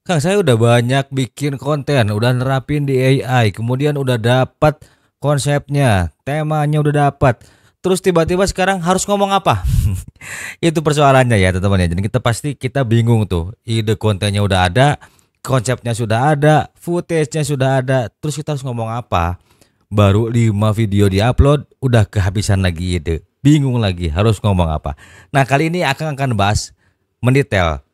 Kang, saya udah banyak bikin konten, udah nerapin di AI, kemudian udah dapat konsepnya, temanya udah dapat. Terus tiba-tiba sekarang harus ngomong apa? Itu persoalannya ya teman-teman ya. Jadi kita bingung tuh. Ide kontennya udah ada, konsepnya sudah ada, footage-nya sudah ada. Terus kita harus ngomong apa? Baru 5 video diupload, udah kehabisan lagi ide. Bingung lagi harus ngomong apa. Nah, kali ini akan bahas mendetail.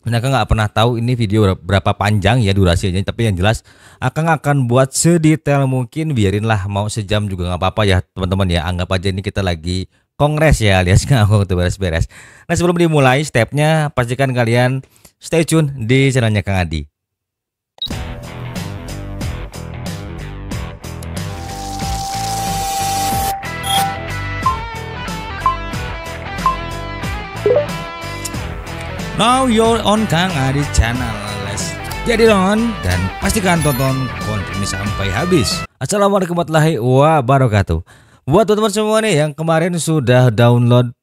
Mereka nggak pernah tahu ini video berapa panjang ya durasinya, tapi yang jelas akan buat sedetail mungkin. Biarinlah, mau sejam juga nggak apa-apa ya teman-teman ya. Anggap aja ini kita lagi kongres ya, alias ngomong tuh beres-beres. Nah, sebelum dimulai stepnya, pastikan kalian stay tune di channelnya Kang Adi. Now you're on Kang Adi channel. Let's jadi on dan pastikan tonton konten ini sampai habis. Assalamualaikum warahmatullahi wabarakatuh. Buat teman-teman semua nih yang kemarin sudah download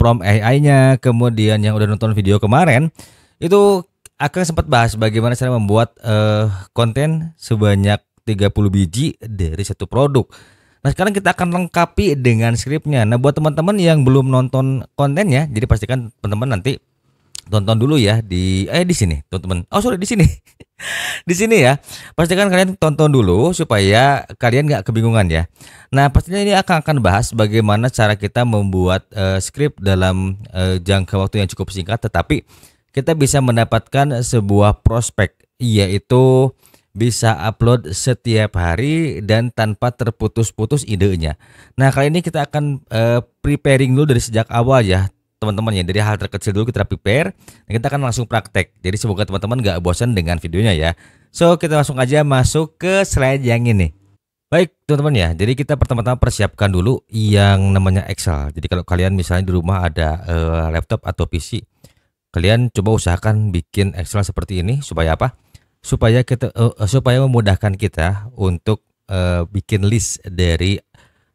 prompt AI-nya, kemudian yang udah nonton video kemarin, itu akan sempat bahas bagaimana cara membuat konten sebanyak 30 biji dari satu produk. Nah, sekarang kita akan lengkapi dengan skripnya. Nah, buat teman-teman yang belum nonton kontennya, jadi pastikan teman-teman nanti tonton dulu ya di sini teman-teman. Oh sorry, di sini. Di sini ya. Pastikan kalian tonton dulu supaya kalian nggak kebingungan ya. Nah, pastinya ini akan bahas bagaimana cara kita membuat skrip dalam jangka waktu yang cukup singkat, tetapi kita bisa mendapatkan sebuah prospek, yaitu bisa upload setiap hari dan tanpa terputus-putus idenya. Nah, kali ini kita akan preparing dulu dari sejak awal ya teman-teman ya. Dari hal terkecil dulu kita prepare dan kita akan langsung praktek. Jadi semoga teman-teman gak bosan dengan videonya ya. So kita langsung aja masuk ke slide yang ini. Baik teman-teman ya, jadi kita pertama-tama persiapkan dulu yang namanya Excel. Jadi kalau kalian misalnya di rumah ada laptop atau PC, kalian coba usahakan bikin Excel seperti ini. Supaya apa? Supaya memudahkan kita untuk bikin list dari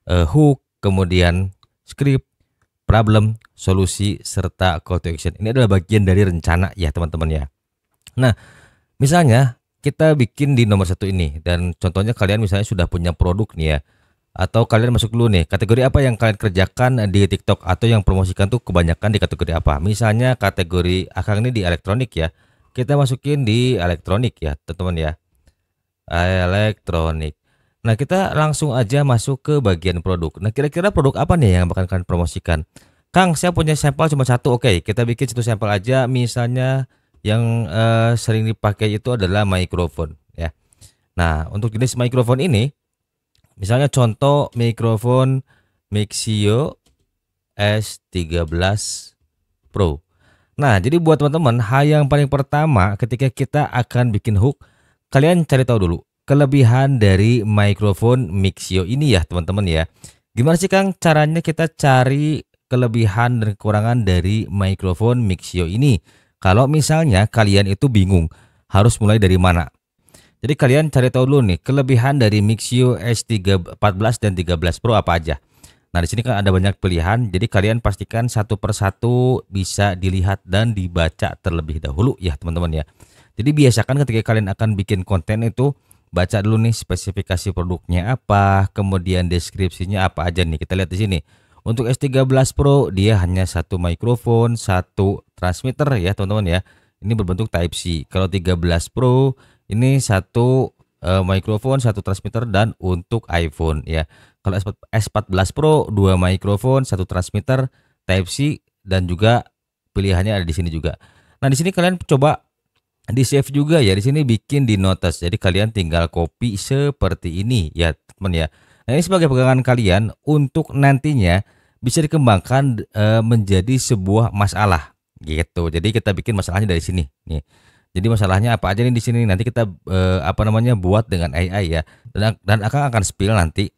hook, kemudian script, problem, solusi, serta call to action. Ini adalah bagian dari rencana ya teman-teman ya. Nah, misalnya kita bikin di nomor satu ini, dan contohnya kalian misalnya sudah punya produk nih ya, atau kalian masuk dulu nih, kategori apa yang kalian kerjakan di TikTok atau yang promosikan tuh kebanyakan di kategori apa. Misalnya kategori akang ini di elektronik ya, kita masukin di elektronik ya teman-teman ya, elektronik. Nah, kita langsung aja masuk ke bagian produk. Nah, kira-kira produk apa nih yang bakal kalian promosikan? Kang, saya punya sampel cuma satu. Oke, kita bikin satu sampel aja. Misalnya yang sering dipakai itu adalah mikrofon ya. Nah, untuk jenis mikrofon ini, misalnya contoh mikrofon Mixio S13 Pro. Nah, jadi buat teman-teman, hal yang paling pertama ketika kita akan bikin hook, kalian cari tahu dulu kelebihan dari mikrofon Mixio ini ya teman-teman ya. Gimana sih Kang caranya kita cari kelebihan dan kekurangan dari mikrofon Mixio ini? Kalau misalnya kalian itu bingung harus mulai dari mana, jadi kalian cari tahu dulu nih kelebihan dari Mixio S14 dan 13 Pro apa aja. Nah, di sini kan ada banyak pilihan, jadi kalian pastikan satu persatu bisa dilihat dan dibaca terlebih dahulu ya teman-teman ya. Jadi biasakan ketika kalian akan bikin konten itu, baca dulu nih spesifikasi produknya apa, kemudian deskripsinya apa aja nih. Kita lihat di sini. Untuk S13 Pro dia hanya satu mikrofon, satu transmitter ya teman-teman ya. Ini berbentuk Type C. Kalau 13 Pro ini satu mikrofon, satu transmitter, dan untuk iPhone ya. Kalau S14 Pro dua mikrofon, satu transmitter Type C, dan juga pilihannya ada di sini juga. Nah, di sini kalian coba di save juga ya, di sini bikin di notes. Jadi kalian tinggal copy seperti ini ya teman ya. Nah, ini sebagai pegangan kalian untuk nantinya bisa dikembangkan menjadi sebuah masalah gitu. Jadi kita bikin masalahnya dari sini nih. Jadi masalahnya apa aja nih di sini, nanti kita buat dengan AI ya, dan akan spill nanti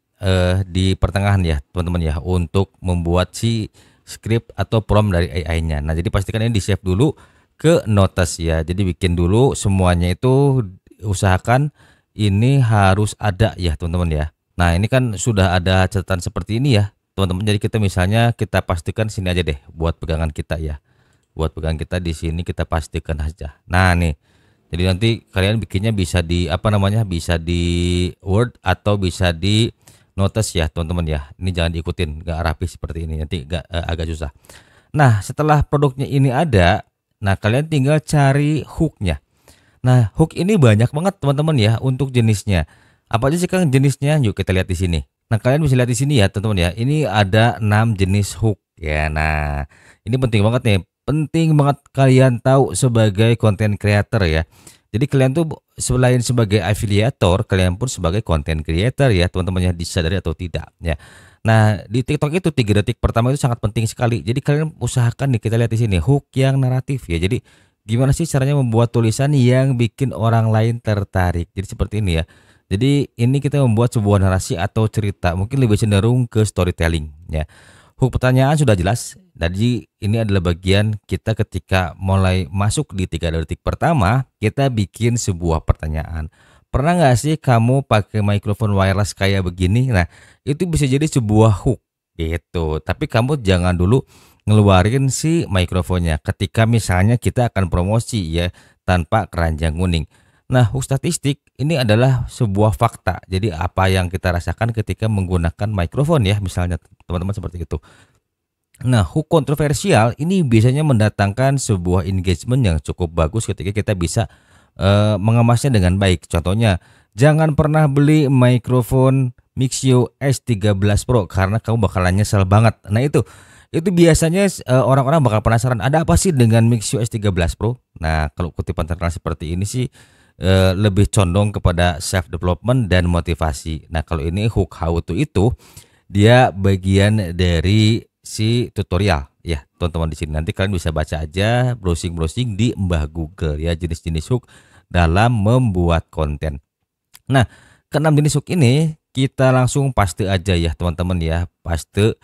di pertengahan ya teman-teman ya, untuk membuat si script atau prompt dari AI-nya. Nah, jadi pastikan ini di save dulu ke notes ya. Jadi bikin dulu semuanya itu, usahakan ini harus ada ya teman-teman ya. Nah, ini kan sudah ada catatan seperti ini ya teman-teman. Jadi kita misalnya kita pastikan sini aja deh buat pegangan kita ya. Buat pegangan kita di sini kita pastikan aja. Nah, nih. Jadi nanti kalian bikinnya bisa di apa namanya, bisa di Word atau bisa di Notes ya teman-teman ya. Ini jangan diikutin, gak rapi seperti ini, nanti agak susah. Nah setelah produknya ini ada, nah kalian tinggal cari hooknya. Nah hook ini banyak banget teman-teman ya untuk jenisnya. Apa aja sih Kang jenisnya? Yuk kita lihat di sini. Nah kalian bisa lihat di sini ya teman-teman ya. Ini ada 6 jenis hook ya. Nah ini penting banget nih. Penting banget kalian tahu sebagai content creator ya. Jadi kalian tuh selain sebagai afiliator, kalian pun sebagai content creator ya teman-teman ya, disadari atau tidak ya. Nah di TikTok itu 3 detik pertama itu sangat penting sekali. Jadi kalian usahakan nih, kita lihat di sini hook yang naratif ya. Jadi gimana sih caranya membuat tulisan yang bikin orang lain tertarik. Jadi seperti ini ya. Jadi ini kita membuat sebuah narasi atau cerita, mungkin lebih cenderung ke storytelling ya. Hook pertanyaan sudah jelas. Jadi ini adalah bagian kita ketika mulai masuk di 3 detik pertama, kita bikin sebuah pertanyaan. Pernah nggak sih kamu pakai mikrofon wireless kayak begini? Nah, itu bisa jadi sebuah hook gitu. Tapi kamu jangan dulu ngeluarin si mikrofonnya ketika misalnya kita akan promosi ya, tanpa keranjang kuning. Nah, hook statistik ini adalah sebuah fakta. Jadi apa yang kita rasakan ketika menggunakan mikrofon ya, misalnya teman-teman seperti itu. Nah, hook kontroversial ini biasanya mendatangkan sebuah engagement yang cukup bagus ketika kita bisa mengemasnya dengan baik. Contohnya, jangan pernah beli mikrofon Mixio S13 Pro karena kamu bakalan nyesel banget. Nah, itu biasanya orang-orang bakal penasaran, ada apa sih dengan Mixio S13 Pro? Nah, kalau kutipan terkenal seperti ini sih lebih condong kepada self development dan motivasi. Nah, kalau ini hook how to itu dia bagian dari si tutorial ya, teman-teman di sini. Nanti kalian bisa baca aja, browsing-browsing di Mbah Google ya, jenis-jenis hook dalam membuat konten. Nah, keenam jenis hook ini kita langsung paste aja ya, teman-teman ya. Paste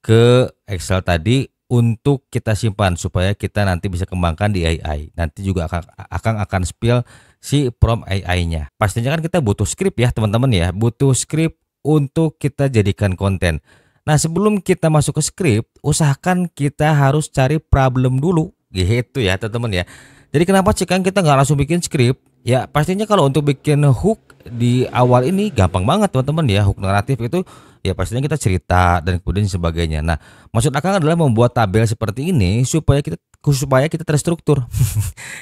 ke Excel tadi untuk kita simpan supaya kita nanti bisa kembangkan di AI. Nanti juga akan spill si prompt AI-nya. Pastinya kan kita butuh script ya teman-teman ya, butuh script untuk kita jadikan konten. Nah sebelum kita masuk ke script, usahakan kita harus cari problem dulu gitu ya teman-teman ya. Jadi kenapa sih kan kita nggak langsung bikin script? Ya pastinya kalau untuk bikin hook di awal ini gampang banget teman-teman ya. Hook naratif itu ya pastinya kita cerita dan kemudian sebagainya. Nah maksud Akang adalah membuat tabel seperti ini supaya kita terstruktur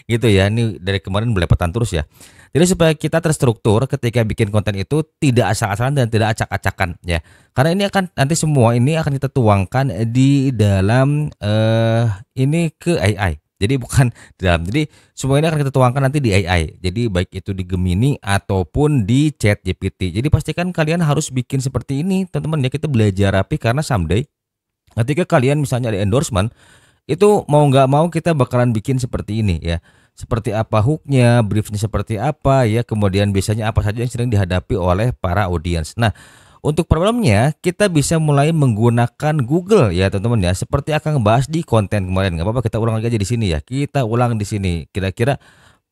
gitu ya. Ini dari kemarin belepotan terus ya. Jadi supaya kita terstruktur ketika bikin konten itu tidak asal-asalan dan tidak acak-acakan ya. Karena ini akan nanti semua ini akan kita tuangkan di dalam ini ke AI. Jadi bukan di dalam. Jadi semua ini akan kita tuangkan nanti di AI. Jadi baik itu di Gemini ataupun di ChatGPT. Jadi pastikan kalian harus bikin seperti ini, teman-teman ya. Kita belajar rapi karena someday ketika kalian misalnya ada endorsement, itu mau nggak mau kita bakalan bikin seperti ini ya. Seperti apa hooknya, briefnya seperti apa ya, kemudian biasanya apa saja yang sering dihadapi oleh para audiens. Nah untuk problemnya kita bisa mulai menggunakan Google ya teman-teman ya. Seperti akan bahas di konten kemarin, nggak apa-apa kita ulang lagi aja di sini ya. Kita ulang di sini. Kira-kira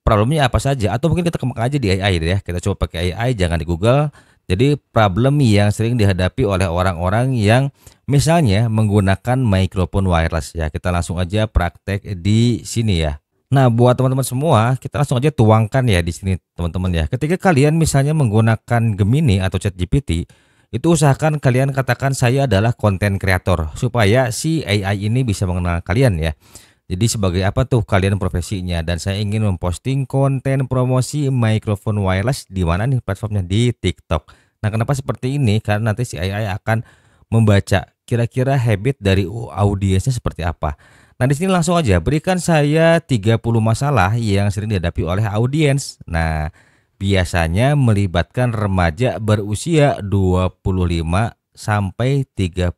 problemnya apa saja? Atau mungkin kita kembangkan aja di AI ya. Kita coba pakai AI, jangan di Google. Jadi problem yang sering dihadapi oleh orang-orang yang misalnya menggunakan mikrofon wireless ya. Kita langsung aja praktek di sini ya. Nah, buat teman-teman semua, kita langsung aja tuangkan ya di sini teman-teman ya. Ketika kalian misalnya menggunakan Gemini atau ChatGPT, itu usahakan kalian katakan saya adalah konten kreator supaya si AI ini bisa mengenal kalian ya. Jadi sebagai apa tuh kalian profesinya, dan saya ingin memposting konten promosi mikrofon wireless di mana nih platformnya, di TikTok. Nah, kenapa seperti ini? Karena nanti si AI akan membaca kira-kira habit dari audiensnya seperti apa. Nah, di sini langsung aja berikan saya 30 masalah yang sering dihadapi oleh audiens. Nah, biasanya melibatkan remaja berusia 25 sampai 35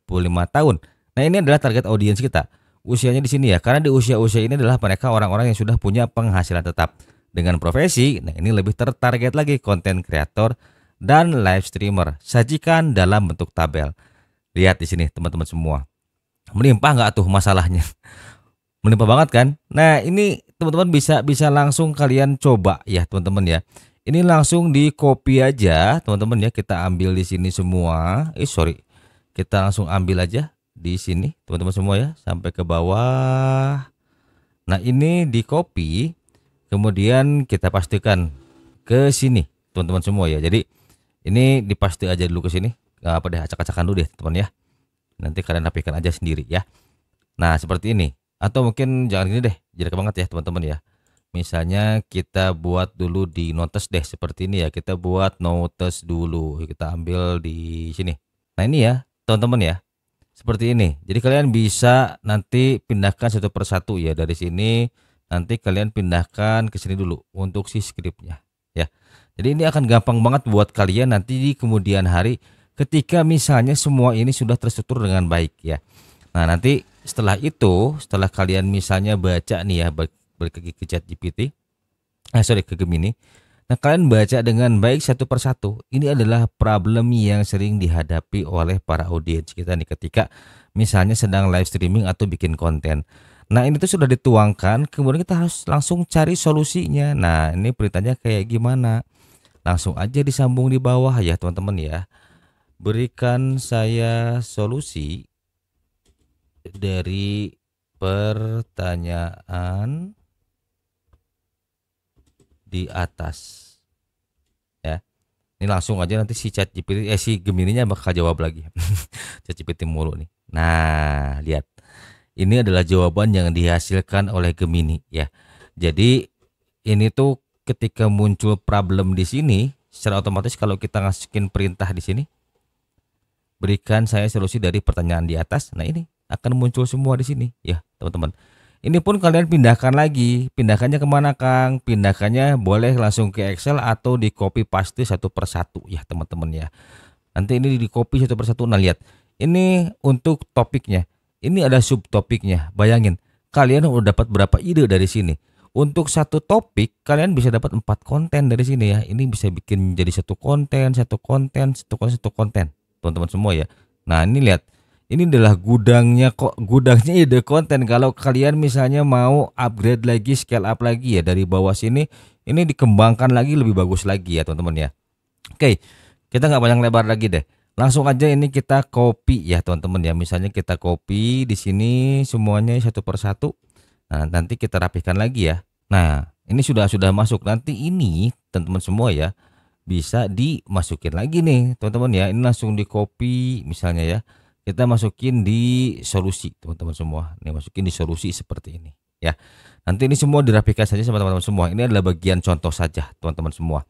tahun. Nah, ini adalah target audiens kita. Usianya di sini ya, karena di usia-usia ini adalah mereka orang-orang yang sudah punya penghasilan tetap dengan profesi. Nah, ini lebih tertarget lagi konten kreator dan live streamer. Sajikan dalam bentuk tabel. Lihat di sini teman-teman semua. Melimpah nggak tuh masalahnya? Melimpah banget kan? Nah, ini teman-teman bisa langsung kalian coba ya teman-teman ya. Ini langsung di copy aja teman-teman ya. Kita ambil di sini semua. Kita langsung ambil aja di sini teman-teman semua ya, sampai ke bawah. Nah, ini di copy. Kemudian kita pastikan ke sini teman-teman semua ya. Jadi ini dipaste aja dulu ke sini. Apa deh, acak-acakan dulu deh teman ya. Nanti kalian rapikan aja sendiri ya. Nah seperti ini. Atau mungkin jangan gini deh, jelek banget ya teman-teman ya. Misalnya kita buat dulu di notes deh seperti ini ya. Kita buat notes dulu. Kita ambil di sini. Nah ini ya teman-teman ya. Seperti ini. Jadi kalian bisa nanti pindahkan satu persatu ya dari sini. Nanti kalian pindahkan ke sini dulu untuk si scriptnya ya. Jadi ini akan gampang banget buat kalian nanti di kemudian hari ketika misalnya semua ini sudah terstruktur dengan baik ya. Nah nanti setelah itu, setelah kalian misalnya baca nih ya, balik lagi ke ChatGPT, ke Gemini. Nah kalian baca dengan baik satu persatu. Ini adalah problem yang sering dihadapi oleh para audiens kita nih ketika misalnya sedang live streaming atau bikin konten. Nah ini tuh sudah dituangkan, kemudian kita harus langsung cari solusinya. Nah ini perintahnya kayak gimana? Langsung aja disambung di bawah ya teman-teman ya. Berikan saya solusi dari pertanyaan di atas ya. Ini langsung aja nanti si ChatGPT si Gemininya bakal jawab lagi. ChatGPT mulu nih. Nah, lihat. Ini adalah jawaban yang dihasilkan oleh Gemini ya. Jadi ini tuh ketika muncul problem di sini, secara otomatis kalau kita ngasihin perintah di sini, berikan saya solusi dari pertanyaan di atas. Nah, ini akan muncul semua di sini ya, teman-teman. Ini pun kalian pindahkan lagi. Pindahkannya kemana Kang? Pindahkannya boleh langsung ke Excel atau di copy paste satu persatu ya teman-teman ya. Nanti ini di copy satu persatu. Nah lihat, ini untuk topiknya. Ini ada subtopiknya. Bayangin, kalian udah dapat berapa ide dari sini. Untuk satu topik kalian bisa dapat 4 konten dari sini ya. Ini bisa bikin jadi satu konten, teman-teman semua ya. Nah ini lihat. Ini adalah gudangnya ide konten. Kalau kalian misalnya mau upgrade lagi, scale up lagi ya dari bawah sini, ini dikembangkan lagi lebih bagus lagi ya teman-teman ya. Oke, kita nggak panjang lebar lagi deh. Langsung aja ini kita copy ya teman-teman ya. Misalnya kita copy di sini semuanya satu persatu. Nah, nanti kita rapihkan lagi ya. Nah, ini sudah masuk. Nanti ini teman-teman semua ya bisa dimasukin lagi nih teman-teman ya. Ini langsung di copy misalnya ya. Kita masukin di solusi teman-teman semua. Nih masukin di solusi seperti ini ya. Nanti ini semua dirapikan saja sama teman-teman semua. Ini adalah bagian contoh saja teman-teman semua.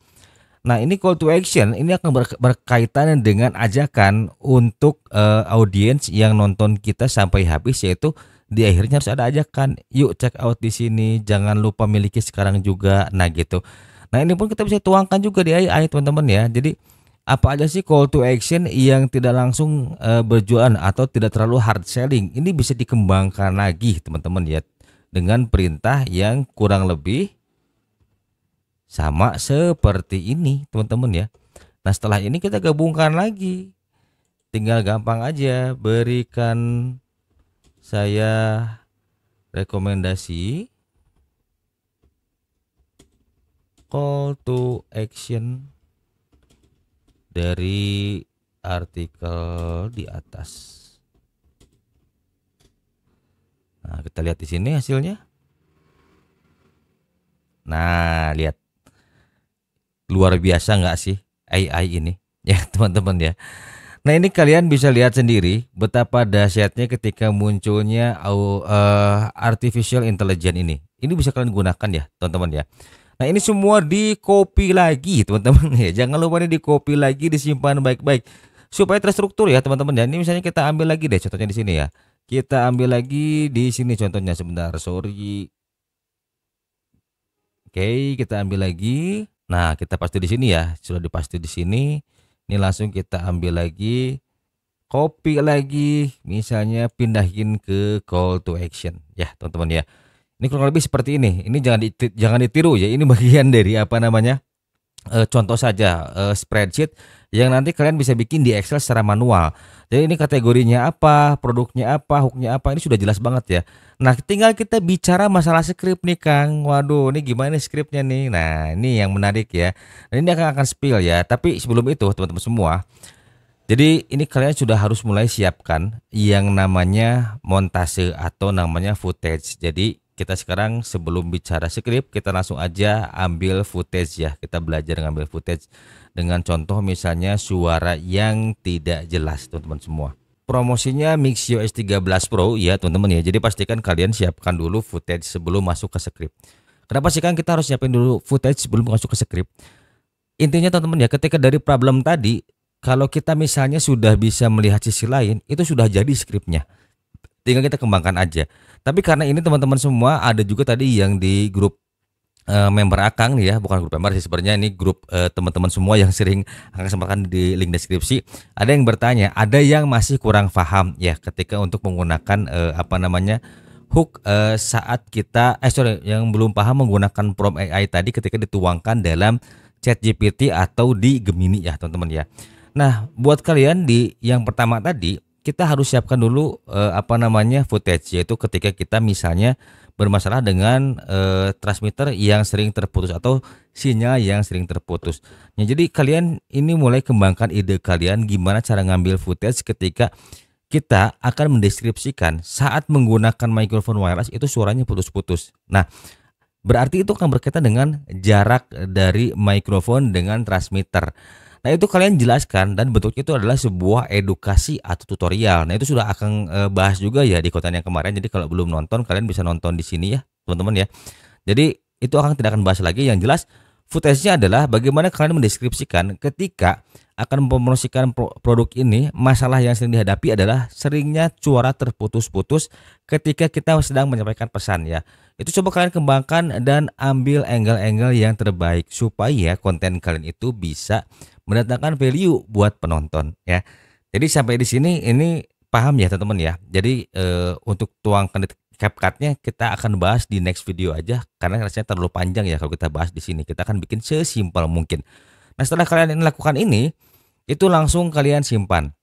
Nah ini call to action ini akan berkaitan dengan ajakan untuk audiens yang nonton kita sampai habis, yaitu di akhirnya harus ada ajakan, yuk check out di sini, jangan lupa miliki sekarang juga. Nah gitu. Nah ini pun kita bisa tuangkan juga di AI teman-teman ya. Jadi apa aja sih call to action yang tidak langsung berjualan atau tidak terlalu hard selling, ini bisa dikembangkan lagi teman-teman ya dengan perintah yang kurang lebih sama seperti ini teman-teman ya. Nah setelah ini kita gabungkan lagi. Tinggal gampang aja, berikan saya rekomendasi call to action dari artikel di atas. Nah kita lihat di sini hasilnya. Nah lihat. Luar biasa nggak sih AI ini ya teman-teman ya. Nah ini kalian bisa lihat sendiri betapa dahsyatnya ketika munculnya artificial intelligence ini. Ini bisa kalian gunakan ya teman-teman ya. Nah ini semua di copy lagi teman-teman ya. Jangan lupa nih di copy lagi, disimpan baik-baik supaya terstruktur ya teman-teman ya. Ini misalnya kita ambil lagi deh contohnya di sini ya. Kita ambil lagi di sini contohnya, sebentar sorry. Oke, kita ambil lagi. Nah, kita paste di sini ya. Sudah dipaste di sini. Ini langsung kita ambil lagi, copy lagi, misalnya pindahin ke call to action ya, teman-teman ya. Ini kurang lebih seperti ini. Ini jangan ditiru ya. Ini bagian dari apa namanya? Contoh saja spreadsheet yang nanti kalian bisa bikin di Excel secara manual. Jadi ini kategorinya apa, produknya apa, hooknya apa, ini sudah jelas banget ya. Nah tinggal kita bicara masalah skrip nih Kang. Waduh ini gimana skripnya nih. Nah ini yang menarik ya. Nah, ini akan spill ya. Tapi sebelum itu teman-teman semua, jadi ini kalian sudah harus mulai siapkan yang namanya montase atau namanya footage. Jadi kita sekarang sebelum bicara skrip, kita langsung aja ambil footage ya. Kita belajar ngambil footage dengan contoh misalnya suara yang tidak jelas teman-teman semua. Promosinya Mixio S13 Pro ya teman-teman ya. Jadi pastikan kalian siapkan dulu footage sebelum masuk ke skrip. Kenapa sih kan kita harus siapin dulu footage sebelum masuk ke skrip? Intinya teman-teman ya, ketika dari problem tadi, kalau kita misalnya sudah bisa melihat sisi lain, itu sudah jadi skripnya. Tinggal kita kembangkan aja. Tapi karena ini teman-teman semua ada juga tadi yang di grup member Akang nih ya, bukan grup member sih sebenarnya, ini grup teman-teman semua yang sering Akang sampaikan di link deskripsi. Ada yang bertanya, ada yang masih kurang paham ya ketika untuk menggunakan hook saat kita yang belum paham menggunakan prompt AI tadi ketika dituangkan dalam ChatGPT atau di Gemini ya teman-teman ya. Nah, buat kalian di yang pertama tadi kita harus siapkan dulu footage, yaitu ketika kita misalnya bermasalah dengan transmitter yang sering terputus atau sinyal yang sering terputus. Nah, jadi kalian ini mulai kembangkan ide kalian gimana cara ngambil footage ketika kita akan mendeskripsikan saat menggunakan mikrofon wireless itu suaranya putus-putus. Nah, berarti itu akan berkaitan dengan jarak dari mikrofon dengan transmitter. Nah, itu kalian jelaskan dan bentuknya itu adalah sebuah edukasi atau tutorial. Nah, itu sudah akan bahas juga ya di konten yang kemarin. Jadi kalau belum nonton kalian bisa nonton di sini ya, teman-teman ya. Jadi itu akan tidak akan bahas lagi. Yang jelas footage-nya adalah bagaimana kalian mendeskripsikan ketika akan mempromosikan produk ini. Masalah yang sering dihadapi adalah seringnya suara terputus-putus ketika kita sedang menyampaikan pesan ya. Itu coba kalian kembangkan dan ambil angle-angle yang terbaik supaya konten kalian itu bisa mendatangkan value buat penonton ya. Jadi sampai di sini ini paham ya teman-teman ya. Jadi untuk tuangkan CapCut-nya kita akan bahas di next video aja karena rasanya terlalu panjang ya kalau kita bahas di sini. Kita akan bikin sesimpel mungkin. Nah, setelah kalian lakukan ini, itu langsung kalian simpan.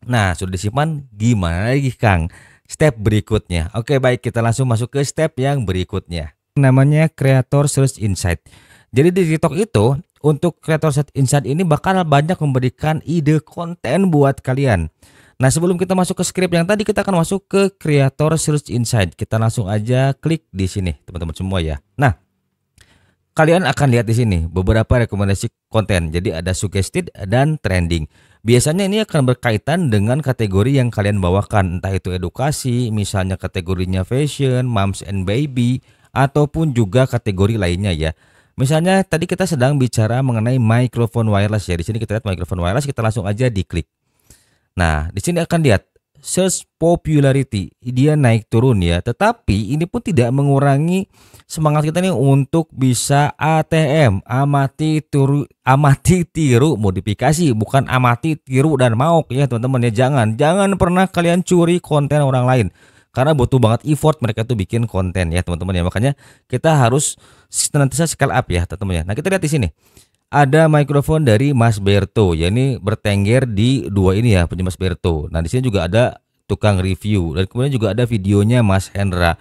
Nah, sudah disimpan, gimana lagi Kang? Step berikutnya. Oke, baik, kita langsung masuk ke step yang berikutnya. Namanya Creator Search Insight. Jadi di TikTok itu untuk Creator Search Insight ini bakal banyak memberikan ide konten buat kalian. Nah, sebelum kita masuk ke skrip yang tadi, kita akan masuk ke Creator Search Insight. Kita langsung aja klik di sini, teman-teman semua ya. Nah, kalian akan lihat di sini beberapa rekomendasi konten. Jadi ada suggested dan trending. Biasanya ini akan berkaitan dengan kategori yang kalian bawakan, entah itu edukasi, misalnya kategorinya fashion, moms and baby, ataupun juga kategori lainnya ya. Misalnya tadi kita sedang bicara mengenai microphone wireless ya. Di sini kita lihat microphone wireless, kita langsung aja diklik. Nah, di sini akan lihat search popularity, dia naik turun ya. Tetapi ini pun tidak mengurangi semangat kita nih untuk bisa ATM, amati tiru modifikasi, bukan amati tiru dan mauk ya teman-teman ya. Jangan pernah kalian curi konten orang lain karena butuh banget effort mereka tuh bikin konten ya teman-teman ya. Makanya kita harus senantiasa scale up ya teman-teman ya. Nah, kita lihat di sini ada mikrofon dari Mas Berto ya, ini bertengger di dua ini ya punya Mas Berto. Nah, di sini juga ada tukang review dan kemudian juga ada videonya Mas Hendra.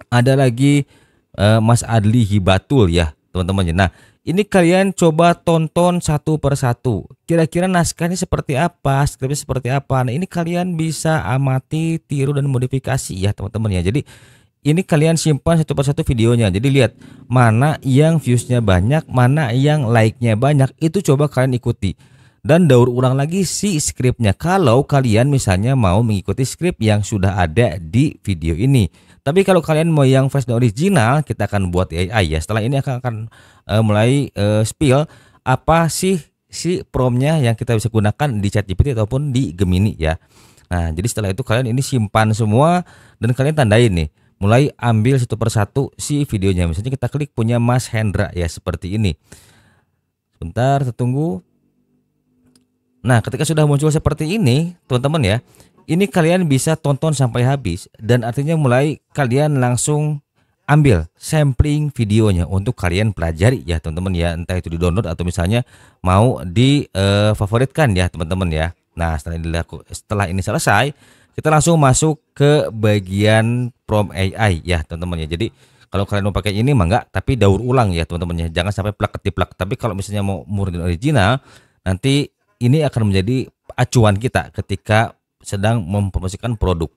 Ada lagi Mas Adli Hibatul ya teman-teman. Nah, ini kalian coba tonton satu persatu. Kira-kira naskahnya seperti apa, skripnya seperti apa. Nah, ini kalian bisa amati, tiru dan modifikasi ya teman-teman ya. Jadi ini kalian simpan satu persatu videonya. Jadi lihat mana yang viewsnya banyak, mana yang like-nya banyak. Itu coba kalian ikuti. Dan daur ulang lagi si skripnya. Kalau kalian misalnya mau mengikuti skrip yang sudah ada di video ini. Tapi kalau kalian mau yang versi original, kita akan buat AI ya. Setelah ini akan mulai spill apa sih si promnya yang kita bisa gunakan di ChatGPT ataupun di Gemini ya. Nah, jadi setelah itu kalian ini simpan semua dan kalian tandain nih. Mulai ambil satu persatu si videonya. Misalnya kita klik punya Mas Hendra ya seperti ini. Sebentar, tunggu. Nah, ketika sudah muncul seperti ini, teman-teman ya, ini kalian bisa tonton sampai habis dan artinya mulai kalian langsung ambil sampling videonya untuk kalian pelajari ya teman-teman ya, entah itu di download atau misalnya mau di favoritkan ya teman-teman ya. Nah, setelah ini selesai, kita langsung masuk ke bagian prompt AI ya teman-teman ya. Jadi kalau kalian mau pakai ini mah enggak, tapi daur ulang ya teman-teman ya. Jangan sampai plak ketiplak. Tapi kalau misalnya mau murni original, nanti ini akan menjadi acuan kita ketika sedang mempromosikan produk.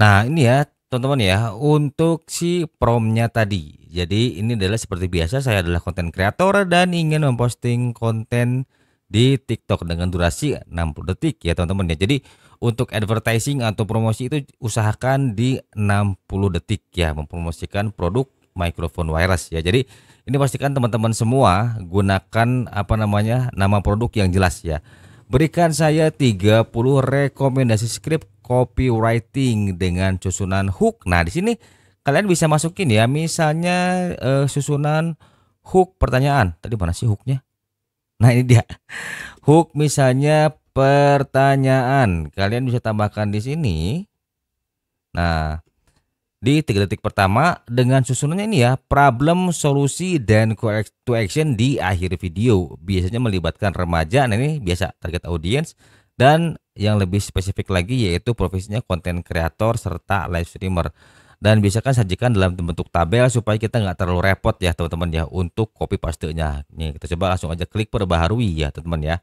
Nah, ini ya teman-teman ya, untuk si promnya tadi. Jadi ini adalah seperti biasa, saya adalah konten kreator dan ingin memposting konten di TikTok dengan durasi 60 detik ya teman-teman ya. Jadi untuk advertising atau promosi itu usahakan di 60 detik ya, mempromosikan produk mikrofon wireless ya. Jadi ini pastikan teman-teman semua gunakan nama produk yang jelas ya. Berikan saya 30 rekomendasi skrip copywriting dengan susunan hook. Nah, di sini kalian bisa masukin ya, misalnya susunan hook pertanyaan. Tadi mana sih hooknya? Nah, ini dia. Hook misalnya pertanyaan. Kalian bisa tambahkan di sini. Nah, di 3 detik pertama dengan susunannya ini ya, problem, solusi, dan call to action di akhir video. Biasanya melibatkan remaja, nah ini biasa target audience, dan yang lebih spesifik lagi yaitu profesinya konten kreator serta live streamer. Dan biasakan sajikan dalam bentuk tabel supaya kita nggak terlalu repot ya teman-teman ya untuk copy paste-nya. Nih kita coba langsung aja klik perbaharui ya teman-teman ya.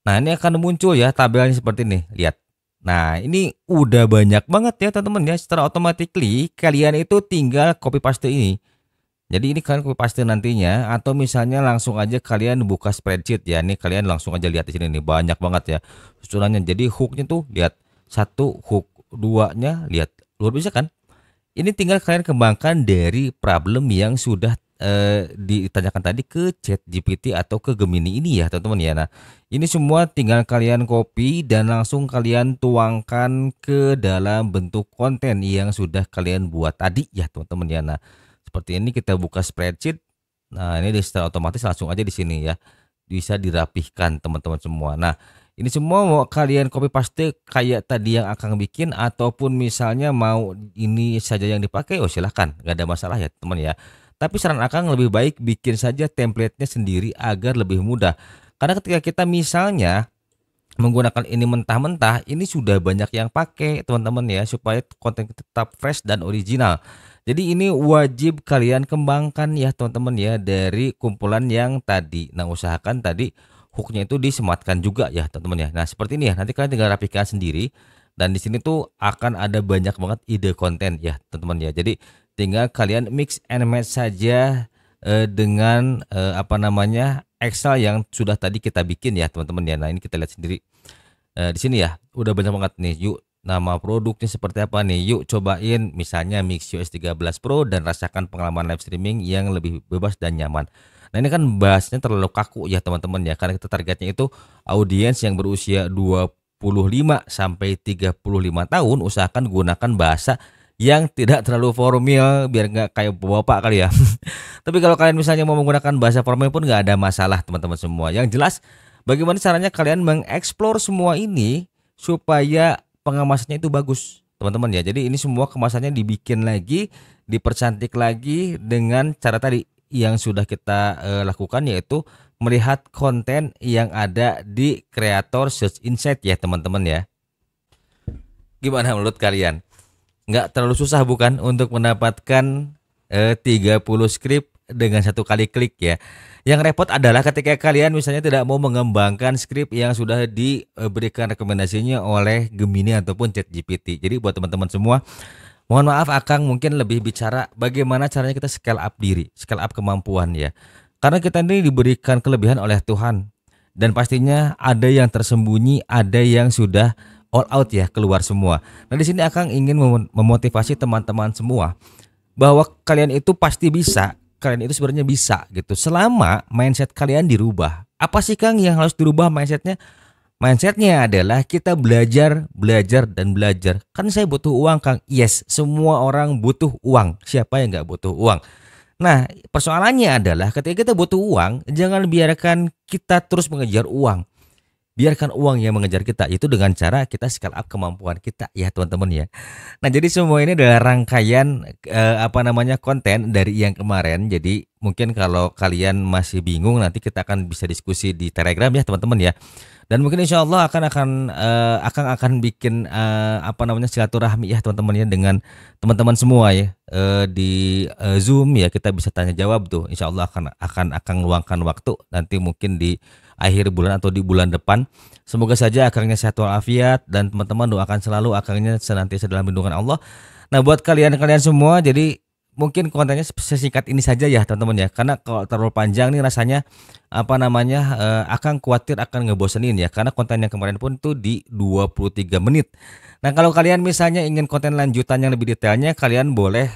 Nah ini akan muncul ya tabelnya seperti ini, lihat. Nah ini udah banyak banget ya teman-teman ya, secara automatically kalian itu tinggal copy paste ini. Jadi ini kalian copy paste nantinya, atau misalnya langsung aja kalian buka spreadsheet ya. Ini kalian langsung aja lihat di sini nih, banyak banget ya susunannya. Jadi hooknya tuh lihat, satu hook, duanya lihat, luar biasa kan. Ini tinggal kalian kembangkan dari problem yang sudah ditanyakan tadi ke ChatGPT atau ke Gemini ini ya teman-teman ya. Nah ini semua tinggal kalian copy dan langsung kalian tuangkan ke dalam bentuk konten yang sudah kalian buat tadi ya teman-teman ya. Nah seperti ini kita buka spreadsheet. Nah ini secara otomatis langsung aja di sini ya, bisa dirapihkan teman-teman semua. Nah ini semua mau kalian copy paste kayak tadi yang akan bikin, ataupun misalnya mau ini saja yang dipakai, oh silahkan, nggak ada masalah ya teman ya. Tapi saran Akang lebih baik bikin saja template-nya sendiri agar lebih mudah. Karena ketika kita misalnya menggunakan ini mentah-mentah, ini sudah banyak yang pakai teman-teman ya, supaya konten kita tetap fresh dan original. Jadi ini wajib kalian kembangkan ya teman-teman ya dari kumpulan yang tadi. Nah usahakan tadi hooknya itu disematkan juga ya teman-teman ya. Nah seperti ini ya, nanti kalian tinggal rapikan sendiri. Dan di sini tuh akan ada banyak banget ide konten ya teman-teman ya. Jadi tinggal kalian mix and match saja dengan Excel yang sudah tadi kita bikin ya teman-teman ya. Nah ini kita lihat sendiri di sini ya, udah banyak banget nih. Yuk, nama produknya seperti apa nih? Yuk cobain misalnya MixUS 13 Pro dan rasakan pengalaman live streaming yang lebih bebas dan nyaman. Nah ini kan bahasnya terlalu kaku ya teman-teman ya, karena kita targetnya itu audiens yang berusia 25 sampai 35 tahun. Usahakan gunakan bahasa yang tidak terlalu formal biar nggak kayak bapak kali ya. Tapi kalau kalian misalnya mau menggunakan bahasa formal pun nggak ada masalah teman-teman semua. Yang jelas bagaimana caranya kalian mengeksplor semua ini supaya pengemasannya itu bagus teman-teman ya. Jadi ini semua kemasannya dibikin lagi, dipercantik lagi dengan cara tadi yang sudah kita lakukan, yaitu melihat konten yang ada di Creator Search Insight ya teman-teman ya. Gimana menurut kalian? Nggak terlalu susah bukan untuk mendapatkan 30 skrip dengan satu kali klik ya. Yang repot adalah ketika kalian misalnya tidak mau mengembangkan skrip yang sudah diberikan rekomendasinya oleh Gemini ataupun ChatGPT. Jadi buat teman-teman semua, mohon maaf Akang mungkin lebih bicara bagaimana caranya kita scale up diri, scale up kemampuan ya. Karena kita ini diberikan kelebihan oleh Tuhan, dan pastinya ada yang tersembunyi, ada yang sudah all out ya, keluar semua. Nah di sini Akang ingin memotivasi teman-teman semua bahwa kalian itu pasti bisa, kalian itu sebenarnya bisa gitu, selama mindset kalian dirubah. Apa sih Kang yang harus dirubah mindsetnya? Mindsetnya adalah kita belajar, belajar, dan belajar. Kan saya butuh uang Kang. Yes, semua orang butuh uang. Siapa yang nggak butuh uang? Nah, persoalannya adalah ketika kita butuh uang, jangan biarkan kita terus mengejar uang. Biarkan uang yang mengejar kita, itu dengan cara kita scale up kemampuan kita ya teman-teman ya. Nah jadi semua ini adalah rangkaian konten dari yang kemarin. Jadi mungkin kalau kalian masih bingung nanti kita akan bisa diskusi di Telegram ya teman-teman ya. Dan mungkin insya Allah akan bikin apa namanya silaturahmi ya teman-teman ya dengan teman-teman semua ya di Zoom ya, kita bisa tanya jawab tuh. Insya Allah akan luangkan waktu nanti mungkin di akhir bulan atau di bulan depan. Semoga saja akangnya sehat walafiat dan teman-teman doakan selalu akangnya senantiasa dalam lindungan Allah. Nah, buat kalian semua, jadi mungkin kontennya sesingkat ini saja ya teman-teman ya, karena kalau terlalu panjang nih rasanya apa namanya akan khawatir akan ngebosenin ya, karena konten yang kemarin pun tuh di 23 menit. Nah, kalau kalian misalnya ingin konten lanjutan yang lebih detailnya, kalian boleh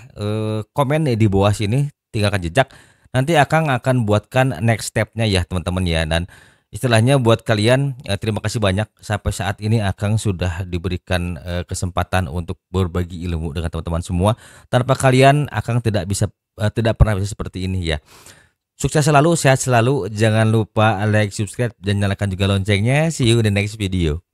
komen nih di bawah sini, tinggalkan jejak. Nanti akan buatkan next stepnya ya teman-teman ya. Dan istilahnya buat kalian terima kasih banyak sampai saat ini Akang sudah diberikan kesempatan untuk berbagi ilmu dengan teman-teman semua. Tanpa kalian Akang tidak pernah bisa seperti ini ya. Sukses selalu, sehat selalu. Jangan lupa like, subscribe dan nyalakan juga loncengnya. See you in the next video.